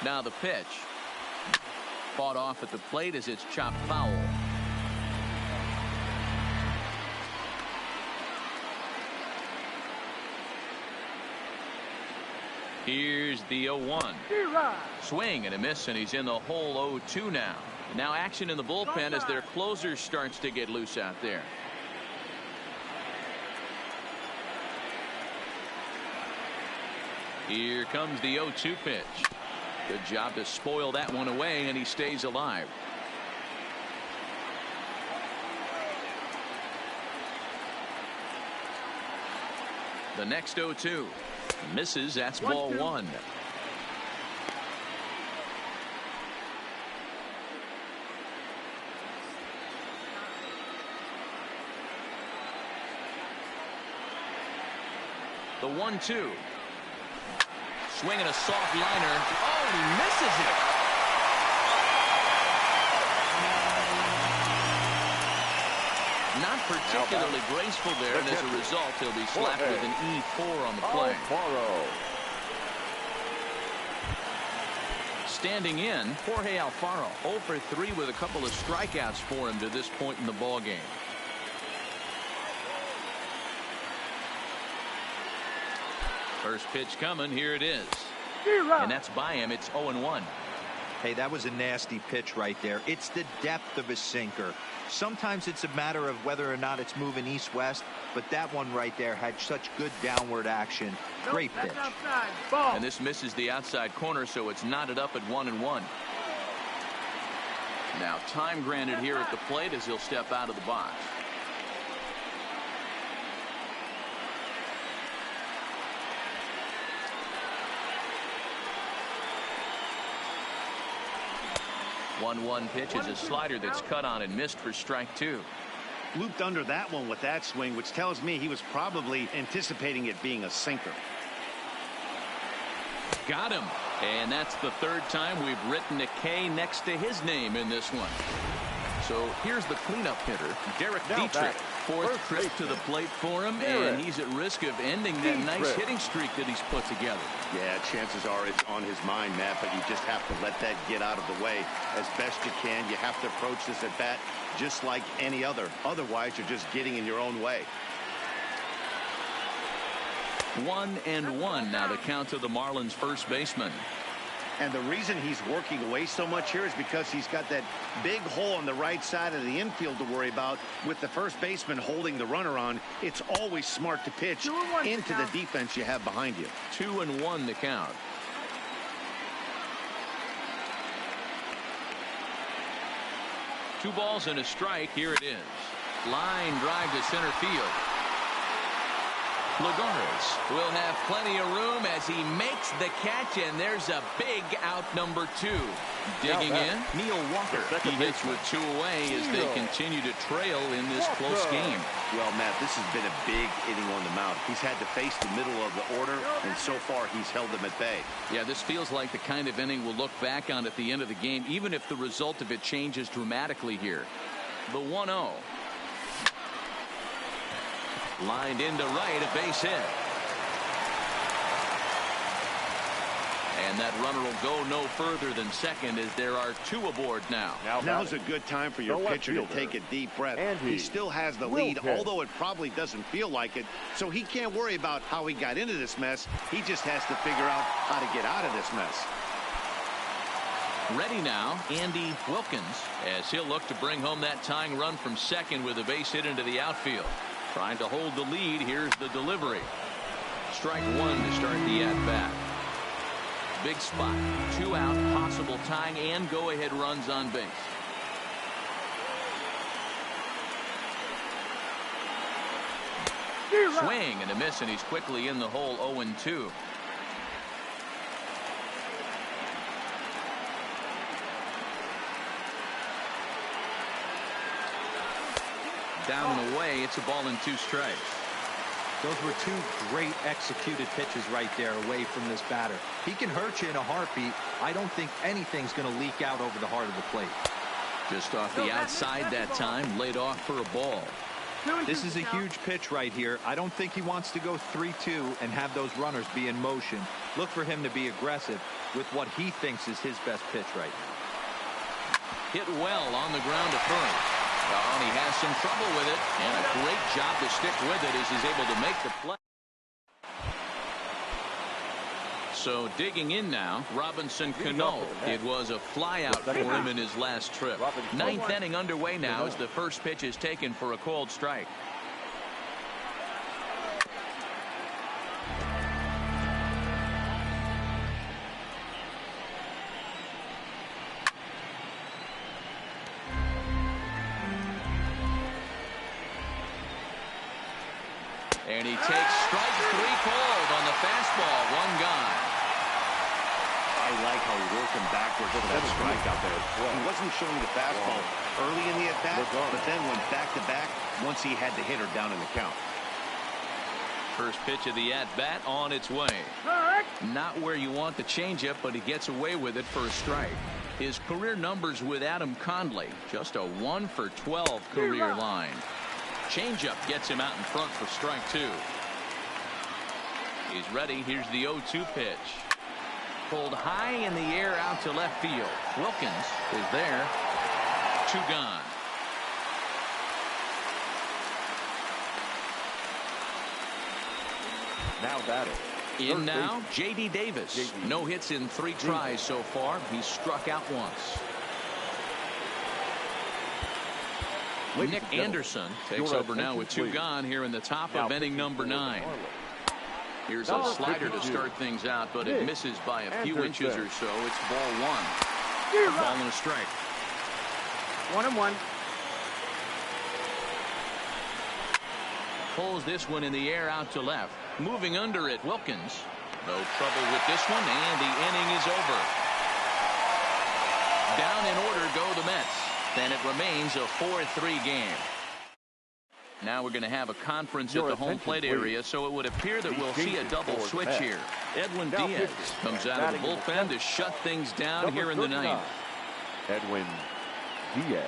Now the pitch. Fought off at the plate as it's chopped foul. Here's the 0-1. Swing and a miss, and he's in the hole 0-2 now. Now action in the bullpen as their closer starts to get loose out there. Here comes the 0-2 pitch. Good job to spoil that one away, and he stays alive. The next 0-2 misses. That's ball 1. The 1-2. Swinging a soft liner. Oh, and he misses it. Not particularly graceful there, and as a result, he'll be slapped with an E4 on the play. Standing in, Jorge Alfaro, 0 for 3 with a couple of strikeouts for him to this point in the ball game. First pitch coming. Here it is. And that's by him. It's 0-1. Hey, that was a nasty pitch right there. It's the depth of a sinker. Sometimes it's a matter of whether or not it's moving east-west, but that one right there had such good downward action. Great pitch. And this misses the outside corner, so it's knotted up at 1-1. Now time granted here at the plate as he'll step out of the box. One pitch is a slider that's cut on and missed for strike 2. Looped under that one with that swing, which tells me he was probably anticipating it being a sinker. Got him. And that's the third time we've written a K next to his name in this one. So here's the cleanup hitter, Derek Dietrich. Fourth trip to the plate for him, and he's at risk of ending that nice hitting streak that he's put together. Yeah, chances are it's on his mind, Matt, but you just have to let that get out of the way as best you can. You have to approach this at bat just like any other. Otherwise, you're just getting in your own way. 1-1 now the count to the Marlins first baseman. And the reason he's working away so much here is because he's got that big hole on the right side of the infield to worry about. With the first baseman holding the runner on, it's always smart to pitch into the defense you have behind you. 2-1 the count. Two balls and a strike. Here it is. Line drive to center field. Lagares will have plenty of room as he makes the catch, and there's a big out number 2. Digging in, Neil Walker. He hits with 2 away as they continue to trail in this close game. Well, Matt, this has been a big inning on the mound. He's had to face the middle of the order, and so far he's held them at bay. Yeah, this feels like the kind of inning we'll look back on at the end of the game, even if the result of it changes dramatically here. The 1-0. Lined into right, a base hit. And that runner will go no further than second as there are 2 aboard now. Now's a good time for your pitcher to take a deep breath. And he still has the lead, although it probably doesn't feel like it. So he can't worry about how he got into this mess. He just has to figure out how to get out of this mess. Ready now, Andy Wilkins, as he'll look to bring home that tying run from second with a base hit into the outfield. Trying to hold the lead. Here's the delivery. Strike 1 to start the at-bat. Big spot. 2 out, possible tying and go-ahead runs on base. Swing and a miss, and he's quickly in the hole. 0-2. Down and away. It's a ball and 2 strikes. Those were 2 great executed pitches right there away from this batter. He can hurt you in a heartbeat. I don't think anything's going to leak out over the heart of the plate. Just off the outside that time, laid off for a ball. This is a huge pitch right here. I don't think he wants to go 3-2 and have those runners be in motion. Look for him to be aggressive with what he thinks is his best pitch right now. Hit well on the ground to first. And he has some trouble with it, and a great job to stick with it as he's able to make the play. So digging in now, Robinson Cano. It was a flyout for him in his last trip. Ninth inning underway now as the first pitch is taken for a called strike. And he takes strike three called on the fastball. One gone. I like how he worked him backwards for that strike out there. He wasn't showing the fastball early in the at-bat, but then went back-to-back once he had the hitter down in the count. First pitch of the at-bat on its way. Not where you want the changeup, but he gets away with it for a strike. His career numbers with Adam Conley, just a 1 for 12 career line. Changeup gets him out in front for strike two. He's ready. Here's the 0-2 pitch. Pulled high in the air out to left field. Wilkins is there. Two gone. Now batting. In now, J.D. Davis. No hits in 3 tries so far. He's struck out once. Nick Anderson takes over now with 2 gone here in the top of inning number 9. Here's a slider to start things out, but it misses by a few inches or so. It's ball 1. Ball and a strike. 1-1. Pulls this one in the air out to left. Moving under it, Wilkins. No trouble with this one, and the inning is over. Down in order go the Mets. Then it remains a 4-3 game. Now we're going to have a conference at the home plate area, so it would appear that we'll see a double switch here. Edwin Diaz comes out of the bullpen to shut things down here in the 9th. Edwin Diaz.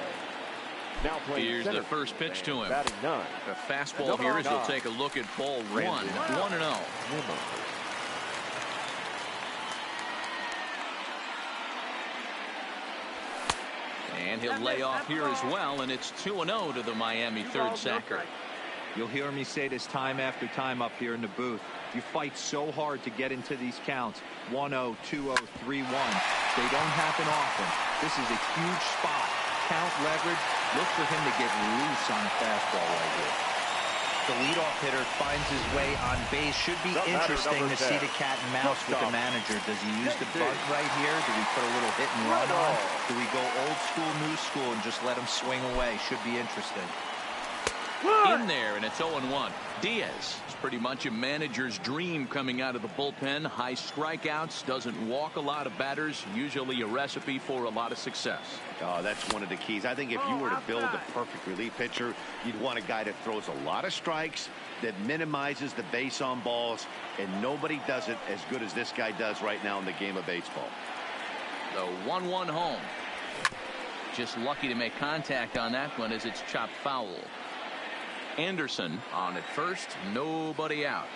Here's the first pitch to him. The fastball here as he'll take a look at ball 1. 1-0. And he'll lay off here as well, and it's 2-0 to the Miami third sacker. You'll hear me say this time after time up here in the booth. You fight so hard to get into these counts. 1-0, 2-0, 3-1. They don't happen often. This is a huge spot. Count leverage. Look for him to get loose on a fastball right here. The leadoff hitter finds his way on base. Should be interesting to see the cat and mouse with the manager. Does he use the bunt right here? Do we put a little hit and run on? Do we go old school, new school, and just let him swing away? Should be interesting. In there, and it's 0-1. Diaz is pretty much a manager's dream coming out of the bullpen. High strikeouts, doesn't walk a lot of batters, usually a recipe for a lot of success. Oh, that's one of the keys. I think if you were to build a perfect relief pitcher, you'd want a guy that throws a lot of strikes, that minimizes the base on balls, and nobody does it as good as this guy does right now in the game of baseball. The 1-1 home. Just lucky to make contact on that one as it's chopped foul. Anderson on at first, nobody out.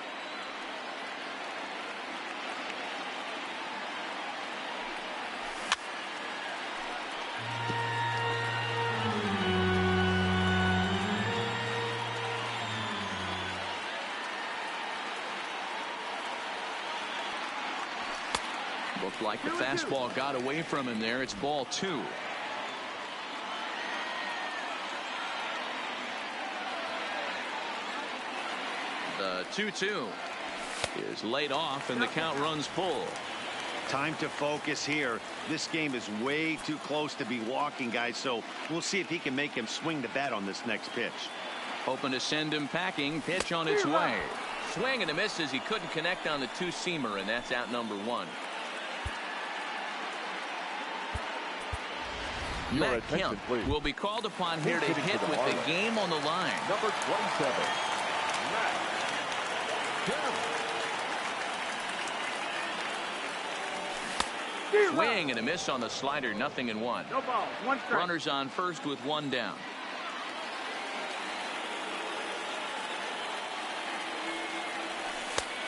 Looked like the fastball got away from him there. It's ball 2. The 2-2 is laid off, and the count runs full. Time to focus here. This game is way too close to be walking, guys, so we'll see if he can make him swing the bat on this next pitch. Hoping to send him packing. Pitch on its way. Swing and a miss as he couldn't connect on the 2-seamer, and that's out number 1. Matt Kemp will be called upon here to hit with the game on the line. Number 27. Matt Kemp. Swing and a miss on the slider. 0-1. No ball. 1 strike. Runners on first with 1 down.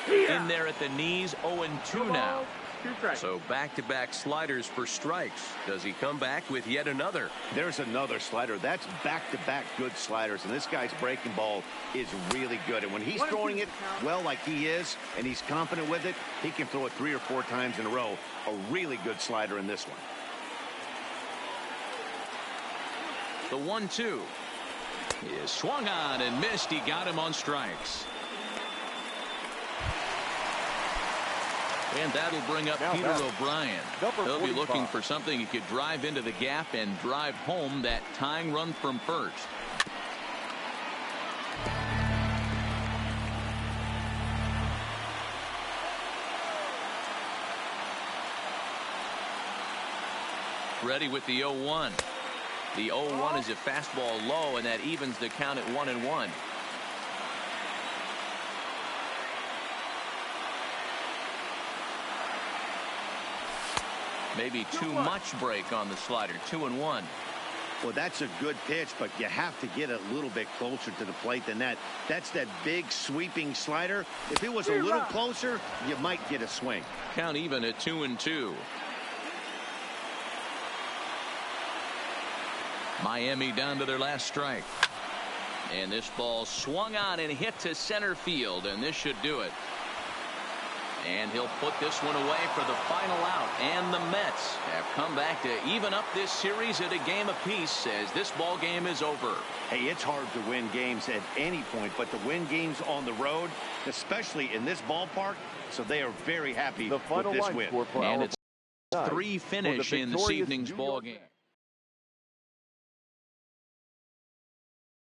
In there at the knees. 0-2 now. 2 strikes. So back-to-back sliders for strikes. Does he come back with yet another? There's another slider. That's back-to-back good sliders, and this guy's breaking ball is really good. And when he's throwing it well like he is, and he's confident with it, he can throw it 3 or 4 times in a row. A really good slider in this one. The 1-2 is swung on and missed. He got him on strikes. And that'll bring up Peter O'Brien. He'll be looking for something he could drive into the gap and drive home that tying run from first. Ready with the 0-1. The 0-1 is a fastball low, and that evens the count at 1-1. Maybe too much break on the slider. 2-1. Well, that's a good pitch, but you have to get a little bit closer to the plate than that. That's that big sweeping slider. If it was a little closer, you might get a swing. Count even at 2-2. Miami down to their last strike. And this ball swung on and hit to center field, and this should do it. And he'll put this one away for the final out. And the Mets have come back to even up this series at a game apiece as this ball game is over. Hey, it's hard to win games at any point, but to win games on the road, especially in this ballpark, so they are very happy with this win. And it's 3 finish in this evening's ball game.